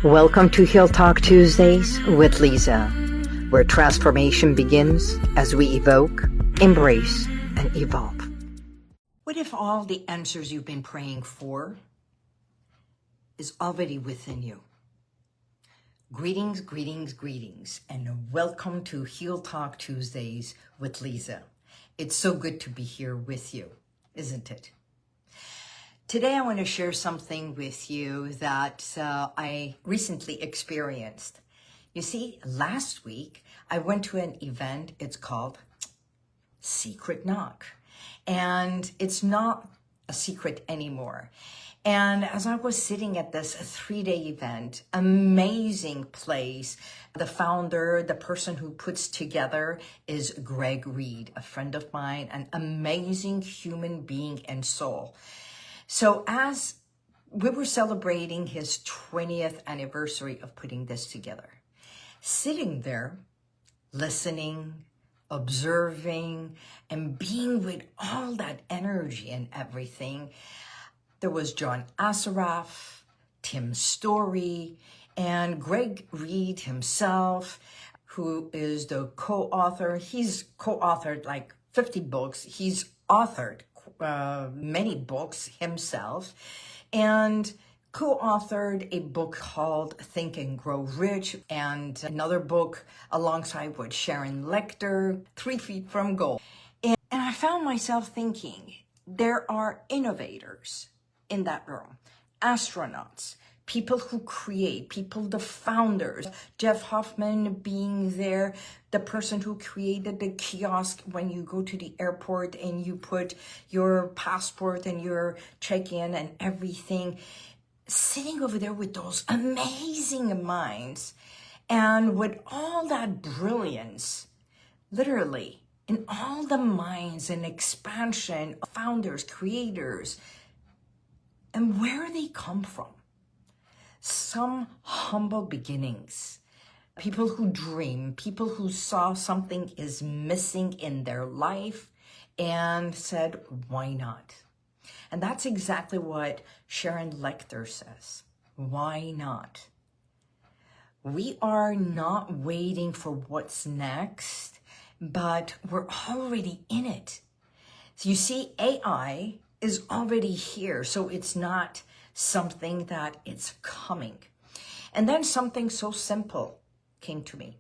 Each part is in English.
Welcome to Heal Talk Tuesdays with Liza, where transformation begins as we evoke, embrace, and evolve. What if all the answers you've been praying for is already within you? Greetings, greetings, greetings, and welcome to Heal Talk Tuesdays with Liza. It's so good to be here with you, isn't it? Today, I want to share something with you that I recently experienced. You see, last week, I went to an event. It's called Secret Knock. And it's not a secret anymore. And as I was sitting at this 3-day event, amazing place, the founder, the person who puts together is Greg Reed, a friend of mine, an amazing human being and soul. So as we were celebrating his 20th anniversary of putting this together, sitting there, listening, observing, and being with all that energy and everything, there was John Assaraf, Tim Story, and Greg Reed himself, who is the co-author. He's co-authored like 50 books. He's authored many books himself, and co-authored a book called Think and Grow Rich, and another book alongside with Sharon Lecter, 3 Feet from Gold. And I found myself thinking, there are innovators in that room, astronauts, people who create, people, the founders, Jeff Hoffman being there, the person who created the kiosk when you go to the airport and you put your passport and your check-in and everything, sitting over there with those amazing minds and with all that brilliance, literally, in all the minds and expansion of founders, creators, and where they come from. Some humble beginnings, people who dream, people who saw something is missing in their life and said, why not? And that's exactly what Sharon Lecter says. Why not? We are not waiting for what's next, but we're already in it. So you see, AI is already here, so it's not something that it's coming. And then something so simple came to me.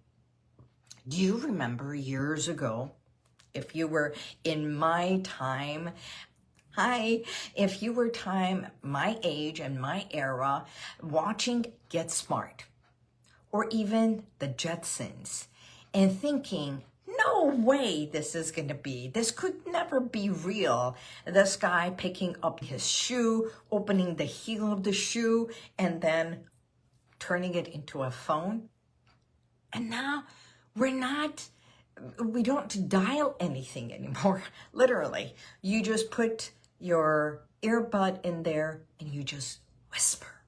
Do you remember years ago, if you were in my time, if you were my age and my era, watching Get Smart, or even the Jetsons, and thinking, no way this could never be real. This guy picking up his shoe, opening the heel of the shoe, and then turning it into a phone. And now we don't dial anything anymore. Literally, you just put your earbud in there and you just whisper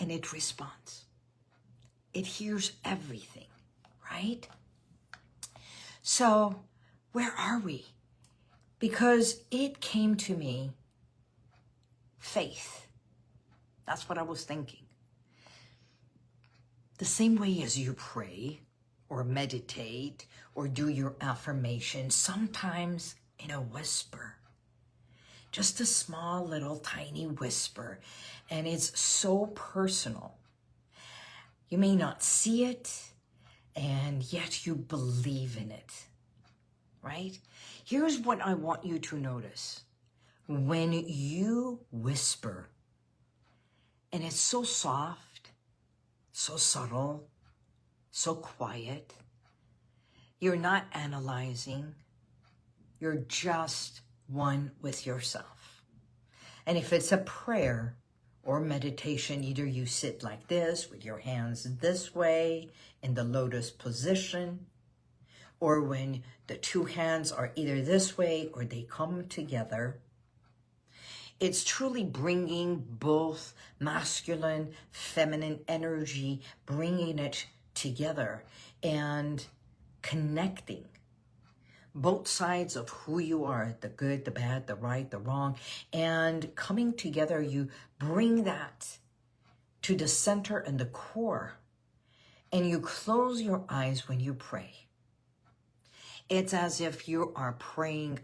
and it responds. It hears everything, right? So where are we? Because it came to me, faith. That's what I was thinking. The same way as you pray or meditate or do your affirmation, sometimes in a whisper, just a small little tiny whisper, and it's so personal. You may not see it, and yet you believe in it, right? Here's what I want you to notice. When you whisper, and it's so soft, so subtle, so quiet, you're not analyzing, you're just one with yourself. And if it's a prayer or meditation, either you sit like this with your hands this way in the lotus position, or when the two hands are either this way or they come together. It's truly bringing both masculine, feminine energy, bringing it together and connecting both sides of who you are, the good, the bad, the right, the wrong, and coming together, you bring that to the center and the core, and you close your eyes when you pray. It's as if you are praying,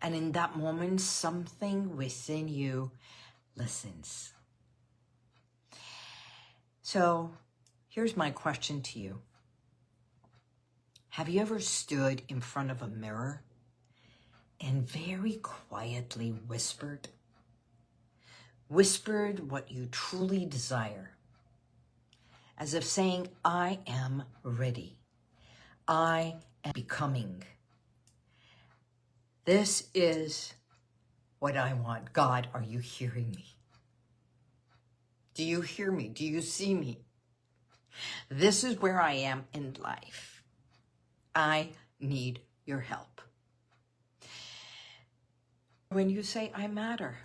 and in that moment, something within you listens. So here's my question to you. Have you ever stood in front of a mirror and very quietly whispered what you truly desire, as if saying, I am ready. I am becoming. This is what I want. God, are you hearing me? Do you hear me? Do you see me? This is where I am in life. I need your help. When you say, I matter.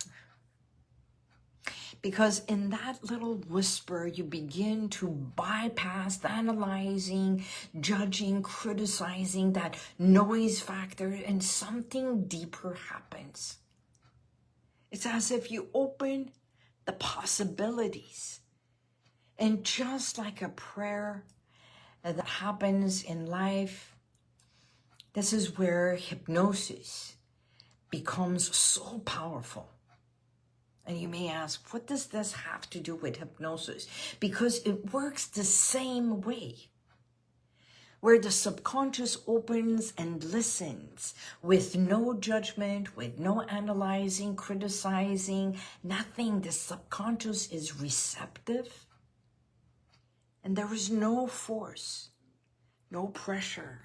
Because in that little whisper, you begin to bypass the analyzing, judging, criticizing, that noise factor, and something deeper happens. It's as if you open the possibilities. And just like a prayer that happens in life, this is where hypnosis becomes so powerful. And you may ask, what does this have to do with hypnosis? Because it works the same way, where the subconscious opens and listens with no judgment, with no analyzing, criticizing, nothing. The subconscious is receptive, and there is no force, no pressure.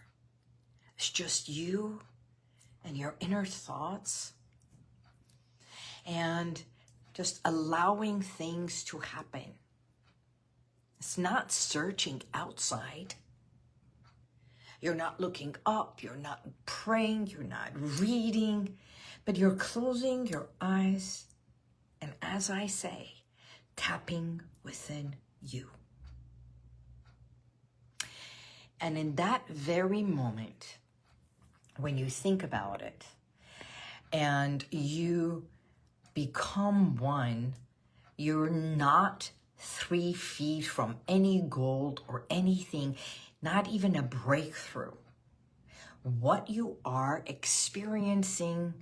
It's just you and your inner thoughts, and just allowing things to happen. It's not searching outside. You're not looking up, you're not praying, you're not reading, but you're closing your eyes, and as I say, tapping within you. And in that very moment, when you think about it, and you become one, you're not 3 feet from any goal or anything, not even a breakthrough. What you are experiencing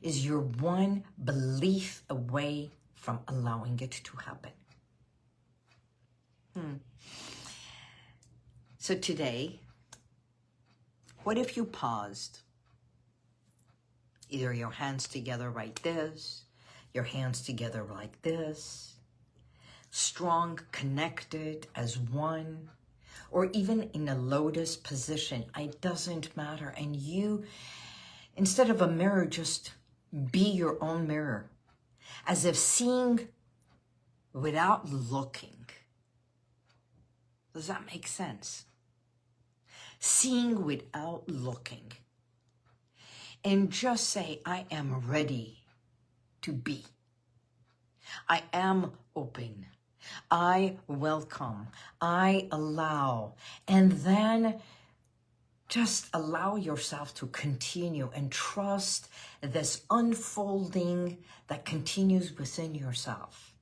is you're one belief away from allowing it to happen. So today, what if you paused? Either your hands together like this, your hands together like this, strong, connected as one, or even in a lotus position. It doesn't matter. And you, instead of a mirror, just be your own mirror, as if seeing without looking. Does that make sense? Seeing without looking. And just say, I am ready to be. I am open. I welcome. I allow. And then just allow yourself to continue and trust this unfolding that continues within yourself.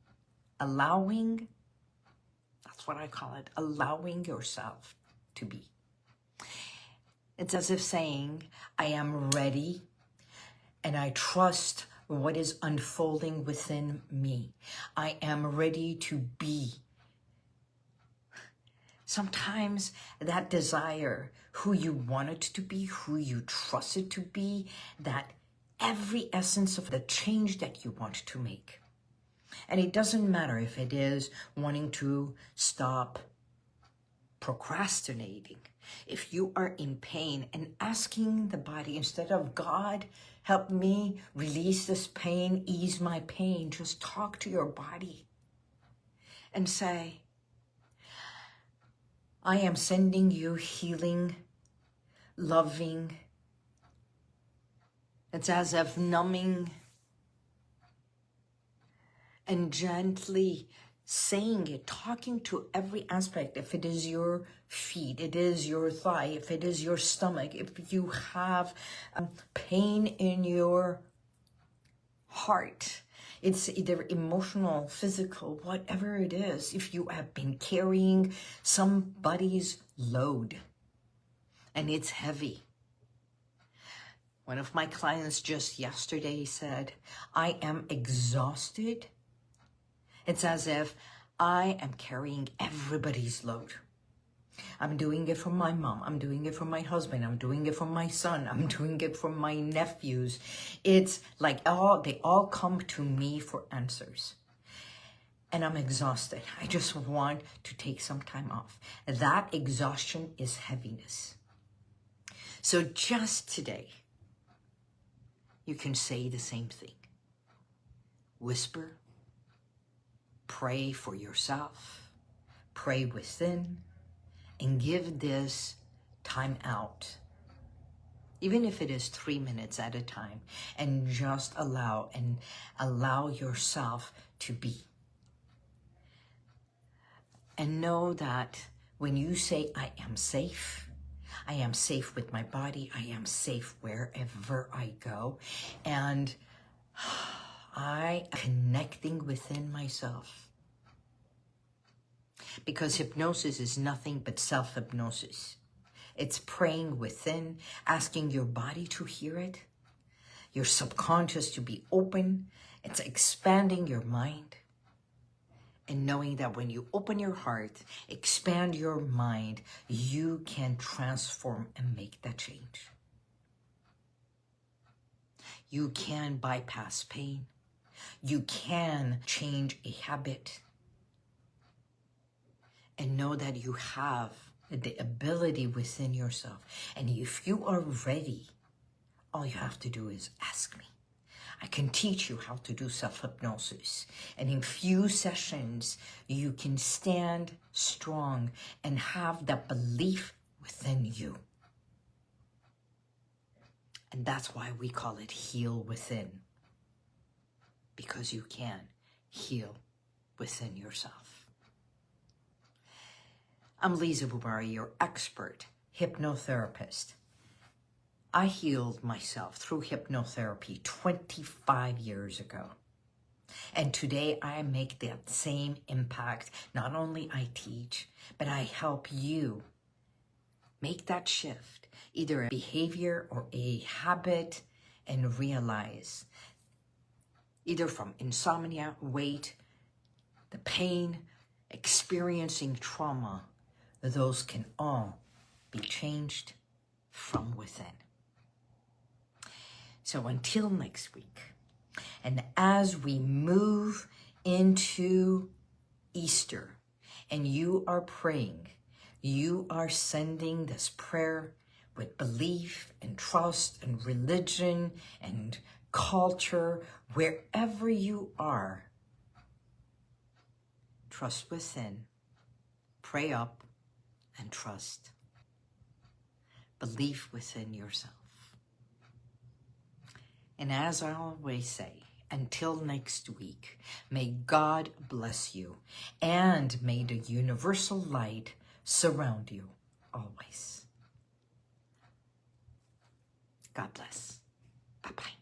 Allowing, that's what I call it, allowing yourself to be. It's as if saying, I am ready and I trust what is unfolding within me. I am ready to be. Sometimes that desire, who you want it to be, who you trust it to be, that every essence of the change that you want to make. And it doesn't matter if it is wanting to stop procrastinating. If you are in pain and asking the body, instead of God, help me release this pain, ease my pain, just talk to your body and say, I am sending you healing, loving. It's as if numbing and gently saying it, talking to every aspect. If it is your feet, it is your thigh, if it is your stomach, if you have pain in your heart, It's either emotional, physical, whatever it is. If you have been carrying somebody's load and it's heavy. One of my clients just yesterday said, I am exhausted. It's as if I am carrying everybody's load. I'm doing it for my mom. I'm doing it for my husband. I'm doing it for my son. I'm doing it for my nephews. It's like they all come to me for answers. And I'm exhausted. I just want to take some time off. That exhaustion is heaviness. So just today, you can say the same thing. Whisper. Pray for yourself. Pray within. And give this time out, even if it is 3 minutes at a time, and just allow yourself to be. And know that when you say, I am safe with my body, I am safe wherever I go, and I am connecting within myself. Because hypnosis is nothing but self-hypnosis. It's praying within, asking your body to hear it, your subconscious to be open. It's expanding your mind. And knowing that when you open your heart, expand your mind, you can transform and make that change. You can bypass pain. You can change a habit. And know that you have the ability within yourself. And if you are ready, all you have to do is ask me. I can teach you how to do self-hypnosis. And in few sessions, you can stand strong and have that belief within you. And that's why we call it Heal Within. Because you can heal within yourself. I'm Liza Boubari, your expert hypnotherapist. I healed myself through hypnotherapy 25 years ago. And today I make that same impact. Not only I teach, but I help you make that shift, either a behavior or a habit, and realize either from insomnia, weight, the pain, experiencing trauma, those can all be changed from within. So until next week, and as we move into Easter, and you are praying, you are sending this prayer with belief and trust and religion and culture, wherever you are. Trust within, pray up, and trust. Belief within yourself. And as I always say, until next week, may God bless you, and may the universal light surround you always. God bless. Bye-bye.